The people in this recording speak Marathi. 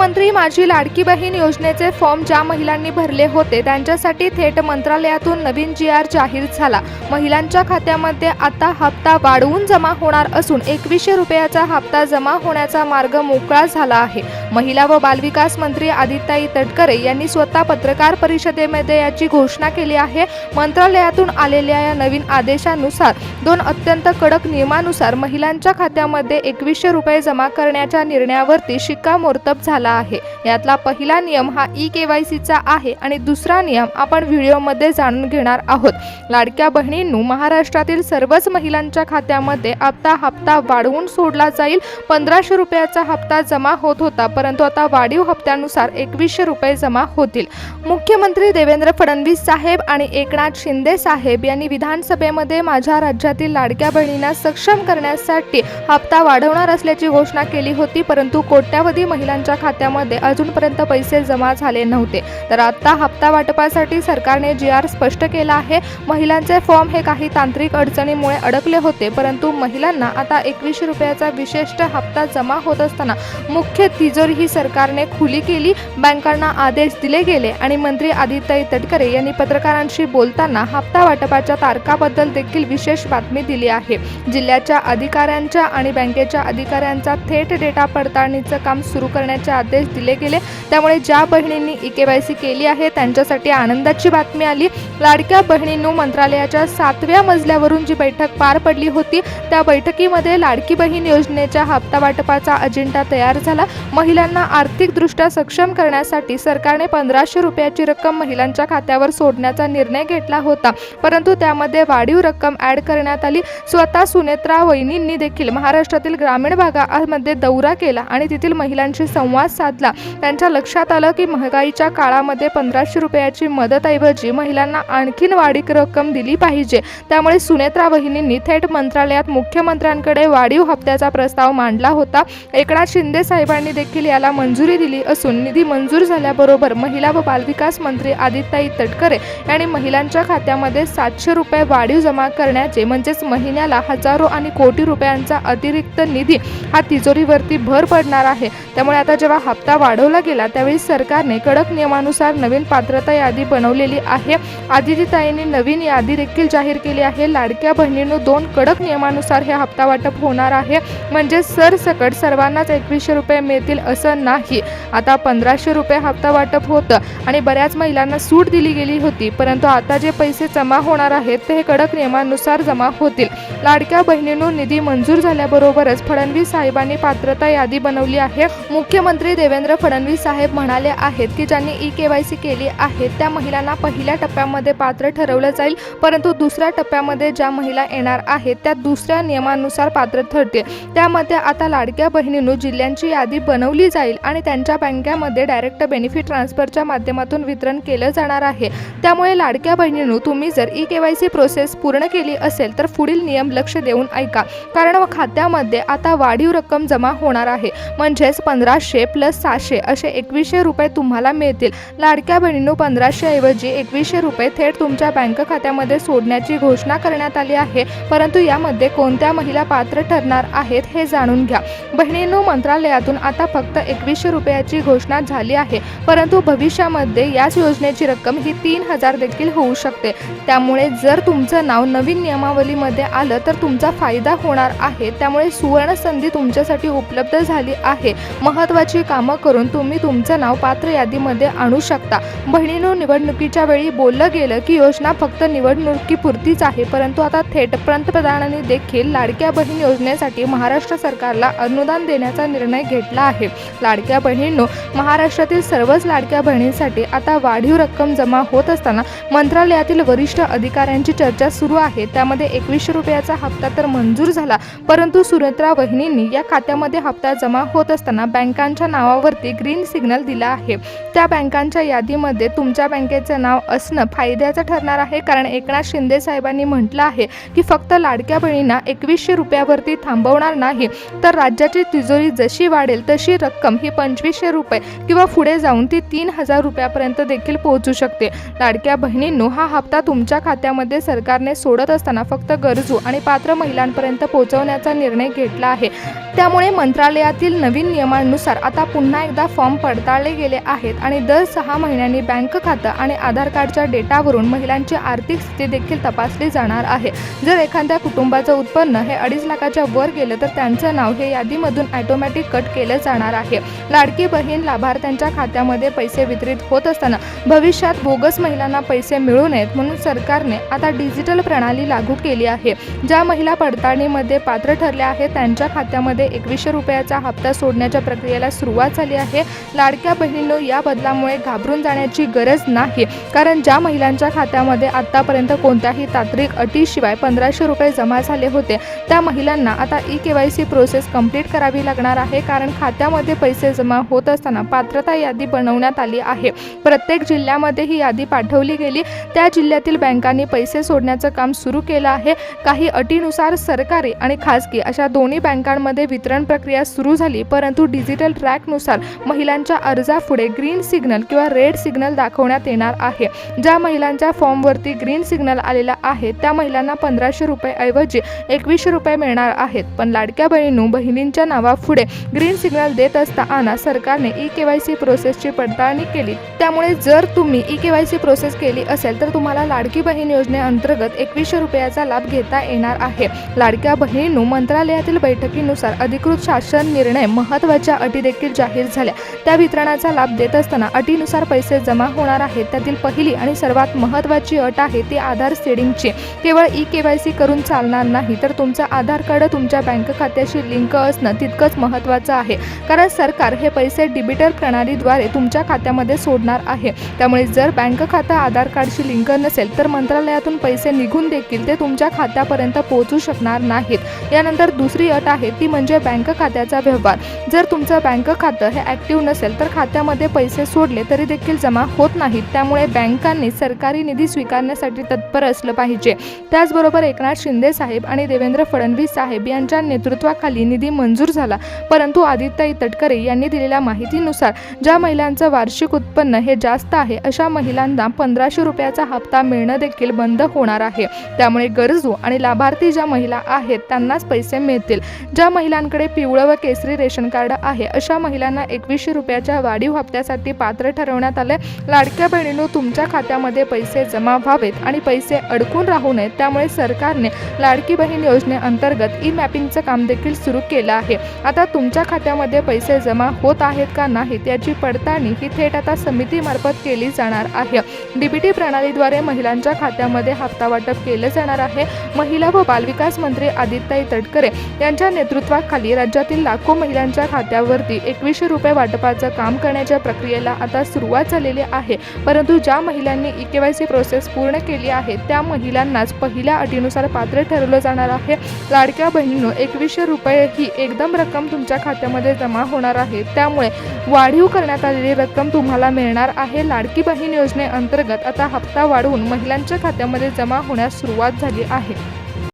मुख्यमंत्री माझी लाडकी बहीण योजनेचे फॉर्म ज्या महिलांनी भरले होते त्यांच्यासाठी थेट मंत्रालयातून नवीन जी.आर. जाहीर झाला। महिलांच्या खात्यामध्ये आता हप्ता वाढवून जमा होणार असून 2100 रुपयाचा हप्ता जमा होण्याचा मार्ग मोकळा झाला आहे। महिला व बालविकास मंत्री आदित्यताई तटकरे यांनी स्वतः पत्रकार परिषदेमध्ये याची घोषणा केली आहे। मंत्रालयातून आलेल्या या नवीन आदेशानुसार 2 अत्यंत कडक नियमानुसार महिलांच्या खात्यामध्ये 2100 रुपये जमा करण्याच्या निर्णयावरती शिक्कामोर्तब झाला आहे। यातला पहिला नियम हा ई-केवायसीचा आहे आणि दुसरा नियम आपण व्हिडिओमध्ये जाणून घेणार आहोत। लाडक्या बहिणींनो, महाराष्ट्रातील सर्वच महिलांच्या खात्यामध्ये आता हप्ता वाढवून सोडला जाईल। 1500 रुपयाचा हप्ता जमा होत होता, परंतु आता वाढीव हप्त्यानुसार 2100 रुपये जमा होतील। मुख्यमंत्री देवेंद्र फडणवीस साहेब आणि एकनाथ शिंदे साहेब यांनी विधानसभेमध्ये माझ्या राज्यातील लाडक्या बहिणींना सक्षम करण्यासाठी हप्ता वाढवणार असल्याची घोषणा केली होती, परंतु कोट्यावधी महिलांच्या खात्यामध्ये अजूनपर्यंत पैसे जमा झाले नव्हते। तर आता हप्ता वाटपासाठी सरकारने जी.आर. स्पष्ट केला आहे। महिलांचे फॉर्म हे काही तांत्रिक अडचणीमुळे अडकले होते, परंतु महिलांना आता 2100 रुपयाचा विशिष्ट हप्ता जमा होत असताना मुख्य तिजोरी ही सरकारने खुली केली। बँकांना आदेश दिले गेले आणि मंत्री आदित्यताई तटकरे यांनी पत्रकारांशी बोलताना हप्ता वाटपाच्या तारखाबद्दल देखील विशेष बातमी दिली आहे। जिल्ह्याच्या अधिकाऱ्यांच्या आणि बँकेच्या अधिकाऱ्यांचा थेट डेटा पडताळणीचं काम सुरू करण्याचे आदेश दिले गेले। त्यामुळे ज्या बहिणींनी ई-केवायसी केली आहे त्यांच्यासाठी आनंदाची बातमी आली। लाडक्या बहिणींनो, मंत्रालयाच्या 7व्या मजल्यावरून जी बैठक पार पडली होती त्या बैठकीमध्ये लाडकी बहीण योजनेच्या हप्ता वाटपाचा अजेंडा तयार झाला। महिलांना आर्थिकदृष्ट्या सक्षम करण्यासाठी सरकारने 1500 रुपयाची रक्कम महिलांच्या खात्यावर सोडण्याचा निर्णय घेतला होता, परंतु त्यामध्ये वाढीव रक्कम ॲड करण्यात आली। स्वतः सुनेत्रा वहिनींनी देखील महाराष्ट्रातील ग्रामीण भागामध्ये दौरा केला आणि तेथील महिलांशी संवाद साधला। त्यांच्या लक्षात आलं की महागाईच्या काळामध्ये 1500 रुपयाची मदतऐवजी महिलांना आणखीन वाढीव रक्कम दिली पाहिजे। त्यामुळे सुनेत्रा वहिनींनी थेट मंत्रालयात मुख्यमंत्र्यांकडे वाढीव हप्त्याचा प्रस्ताव मांडला होता। एकनाथ शिंदे साहेबांनी देखील याला मंजुरी दिली असून निधी मंजूर झाल्याबरोबर महिला व बालविकास मंत्री आदित्यताई तटकरे यांनी महिलांच्या खात्यामध्ये 700 रुपये वाढीव जमा करण्याचे म्हणजेच महिन्याला हजारो आणि कोटी रुपयांचा अतिरिक्त निधी हा तिजोरीवरती भर पडणार आहे। त्यामुळे आता जेव्हा हप्ता वाढवला गेला त्यावेळी सरकारने कडक नियमानुसार नवीन पात्रता यादी बनवलेली आहे। आदित्यताईंनी नवीन यादी देखील जाहीर केली आहे। लाडक्या बहिणींनो, 2 कडक नियमानुसार हे हप्ता वाटप होणार आहे, म्हणजे सरसकट सर्वांनाच 2100 रुपये मिळतील असं नाही। आता 1500 रुपये हप्ता वाटप होतं आणि बऱ्याच महिलांना सूट दिली गेली होती, परंतु आता जे पैसे जमा होणार आहेत ते कडक नियमानुसार जमा होतील। लाडक्या बहिणींनो, निधी मंजूर झाल्याबरोबरच फडणवीस साहेबांनी पात्रता यादी बनवली आहे। मुख्यमंत्री देवेंद्र फडणवीस साहेब म्हणाले आहेत की ज्यांनी ई-केवायसी केली आहे त्या महिलांना पहिल्या टप्प्यामध्ये पात्र ठरवलं जाईल, परंतु दुसऱ्या टप्प्यामध्ये ज्या महिला येणार आहेत त्या दुसऱ्या नियमानुसार पात्र ठरतील। त्यामध्ये आता लाडक्या बहिणींनो, जिल्ह्यांची यादी बनवली जाईल आणि त्यांच्या बँकेमध्ये डायरेक्ट बेनिफिट ट्रान्सफरच्या माध्यमातून वितरण केलं जाणार आहे। त्यामुळे लाडक्या बहिणींनो, तुम्ही जर ई-केवायसी प्रोसेस पूर्ण केली असेल तर पुढील नियम लक्ष देऊन ऐका, कारण खात्यामध्ये आता वाढीव रक्कम जमा होणार आहे, म्हणजेच 1500 + 600 असे 2100 रुपये तुम्हाला मिळतील। लाडक्या बहिणींनो, 1500 ऐवजी 2100 रुपये थेट तुमच्या बँक खात्यामध्ये सोडण्याची घोषणा करण्यात आली आहे, परंतु यामध्ये कोणत्या महिला पात्र ठरणार आहेत हे जाणून घ्या। बहिणींनो, मंत्रालयातून आता फक्त 2100 रुपयाची घोषणा झाली आहे, परंतु भविष्यामध्ये याच योजनेची रक्कम ही 3000 देखील होऊ शकते। त्यामुळे जर तुमचं नाव नवीन नियमावलीमध्ये आलं तर तुमचा फायदा होणार आहे। त्यामुळे सुवर्ण संधी तुमच्यासाठी उपलब्ध झाली आहे। महत्त्वाची कामं करून तुम्ही तुमचं नाव पात्र यादीमध्ये आणू शकता। बहिणींनो, निवडणुकीच्या वेळी बोललं गेलं की योजना फक्त निवडणुकीपुरतीच आहे, परंतु आता थेट पंतप्रधानांनी देखील लाडक्या बहीण योजनेसाठी महाराष्ट्र सरकारला अनुदान देण्याचा निर्णय घेतला आहे। लाडक्या बहिणींनो, महाराष्ट्रातील सर्वच लाडक्या बहिणींसाठी आता वाढीव रक्कम जमा होत असताना मंत्रालयातील वरिष्ठ अधिकाऱ्यांची चर्चा सुरू आहे। त्यामध्ये 2100 रुपयाचा हप्ता तर मंजूर झाला, परंतु सुनेत्रा वहिनींनी या खात्यामध्ये हप्ता जमा होत असताना बँकांच्या नावावरती ग्रीन सिग्नल दिला आहे। त्या बँकांच्या यादीमध्ये तुमच्या बँकेचं नाव असणं फायद्याचं ठरणार आहे, कारण एकनाथ शिंदे साहेबांनी म्हटलं आहे की फक्त लाडक्या बहिणींना 2100 रुपयावरती थांबवणार नाही, तर राज्याची तिजोरी जशी वाढेल तशी रक्कम ही 2500 रुपये किंवा पुढे जाऊन ती 3000 रुपयापर्यंत देखील पोहोचू शकते। लाडक्या बहिणींनो, हा हप्ता तुमच्या खात्यामध्ये सरकारने सोडत असताना फक्त गरजू आणि पात्र महिलांपर्यंत पोहोचवण्याचा निर्णय घेतला आहे। त्यामुळे मंत्रालयातील नवीन नियमानुसार आता पुन्हा एकदा फॉर्म पडताळले गेले आहेत आणि दर 6 महिन्यांनी बँक खातं आणि आधार कार्डच्या डेटावरून महिलांची आर्थिक स्थिती देखील तपासली जाणार आहे. जर एखाद्या कुटुंबाचं उत्पन्न हे 2.5 लाखाच्या वर गेलं तर त्यांचं नाव हे यादीमधून ऑटोमॅटिक कट केलं जाणार आहे. लाडकी बहीण लाभार्थ्यांच्या खात्यामध्ये पैसे वितरित होत असताना भविष्यात बोगस महिलांना पैसे मिळू नयेत म्हणून सरकारने आता डिजिटल प्रणाली लागू केली आहे. ज्या महिला पडताळणीमध्ये पात्र ठरल्या आहेत त्यांच्या खात्यामध्ये 2100 रुपयाचा हप्ता सोडण्याच्या प्रक्रियेला सुरुवात झाली आहे. लाडक्या बहिणींनो, या बदलामुळे घाबरून जाण्याची गरज नाही, कारण ज्या महिलांच्या खात्यामध्ये आतापर्यंत कोणत्याही तांत्रिक अटीशिवाय 1500 रुपये जमा झाले होते त्या महिलांना आता KYC प्रोसेस कंप्लीट करावी लागणार आहे, कारण खात्यामध्ये पैसे जमा होत असताना पात्रता यादी बनवण्यात आली आहे. प्रत्येक जिल्ह्यामध्ये ही यादी पाठवली गेली. त्या जिल्ह्यातील बँकांनी पैसे सोडण्याचं काम सुरू केलं आहे. काही अटीनुसार सरकारी आणि खासगी अशा दोन्ही बँकांमध्ये वितरण प्रक्रिया सुरू झाली, परंतु डिजिटल ट्रॅकनुसार महिलांच्या अर्जापुढे ग्रीन सिग्नल किंवा रेड सिग्नल दाखवण्यात येणार आहे. ज्या महिलांच्या फॉर्मवरती ग्रीन सिग्नल आलेला आहे त्या महिलांना 1500 रुपये ऐवजी 2100 रुपये मिळणार आहेत. पण लाडक्या बहिणींच्या नावापुढे ग्रीन सिग्नल देत असताना सरकारने KYC प्रोसेसची पडताळणी केली. त्यामुळे जर तुम्ही KYC प्रोसेस केली असेल तर तुम्हाला लाडकी बहीण योजनेअंतर्गत 2100 रुपयाचा लाभ घेता येणार आहे. लाडक्या बहिणींनो, मंत्रालयातील बैठकीनुसार अधिकृत शासन निर्णय महत्त्वाच्या अटी देखील जाहीर झाल्या. त्या वितरणाचा लाभ देत असताना अटीनुसार पैसे जमा होणार आहेत. त्यातील पहिली आणि सर्वात महत्त्वाची अट आहे ती आधार सेडिंगची. केवळ KYC करून चालणार नाही, तर तुमचं आधार कार्ड तुमच्या बँक खात्याशी लिंक असणं तितकंच महत्त्वाचं आहे, कारण सरकार हे पैसे डिजिटल प्रणालीद्वारे तुमच्या खात्यामध्ये सोडणार आहे. त्यामुळे जर बँक खातं आधार कार्डशी लिंक नसेल तर मंत्रालयातून पैसे निघून देखील ते तुमच्या खात्यापर्यंत पोहोचू शकणार नाहीत. यानंतर दुसरी अट आहे ती म्हणजे बँक खात्याचा व्यवहार. जर तुमचं बँक खातं हे ॲक्टिव्ह नसेल तर खात्यामध्ये पैसे सोडले तरी देखील जमा होत नाहीत. त्यामुळे बँकांनी सरकारी निधी स्वीकारण्यासाठी तत्पर असलं पाहिजे. त्याचबरोबर एकनाथ शिंदे साहेब आणि देवेंद्र फडणवीस साहेब यांच्या नेतृत्वाखाली निधी मंजूर झाला, परंतु आदित्य तटकरे यांनी दिलेल्या माहितीनुसार ज्या महिलांचं वार्षिक उत्पन्न हे जास्त आहे अशा महिलांना 1500 रुपयाचा हप्ता मिळणं देखील बंद होणार आहे. त्यामुळे गरजू आणि लाभार्थी ज्या महिला आहेत त्यांनाच पैसे मिळतील. ज्या महिलांकडे पिवळं व केसरी रेशन कार्ड आहे अशा महिलांना 2100 रुपयाच्या वाढीव हप्त्यासाठी पात्र ठरवण्यात आले. लाडक्या बहिणींनो, तुमच्या खात्यामध्ये पैसे जमा व्हावेत आणि पैसे अडकून राहू नयेत त्यामुळे सरकारने लाडकी बहीण योजनेअंतर्गत मॅपिंगचं काम देखील सुरू केलं आहे. आता तुमच्या खात्यामध्ये पैसे जमा होत आहेत का नाहीत याची पडताळणी ही थेट आता समितीमार्फत केली जाणार आहे. DBT प्रणालीद्वारे महिलांच्या खात्यामध्ये हप्ता वाटप केलं जाणार आहे. महिला व बालविकास मंत्री आदित्य तटकरे यांच्या नेतृत्वाखाली राज्यातील लाखो महिलांच्या खात्यावरती 2100 रुपये वाटपाचं काम करण्याच्या प्रक्रियेला आता सुरुवात झालेली आहे. परंतु ज्या महिलांनी KYC प्रोसेस पूर्ण केली आहे त्या महिलांनाच पहिल्या अटीनुसार पात्र ठरवलं जाणार आहे. लाडक्या बहिणींनो, 2100 रुपये ही एकदम रक्कम तुमच्या खात्यामध्ये जमा होणार आहे. त्यामुळे वाढीव करण्यात आलेली रक्कम तुम्हाला मिळणार आहे. लाडकी बहीण योजनेअंतर्गत आता हप्ता वाढवून महिलांच्या खात्यामध्ये जमा होण्यास सुरुवात झाली आहे.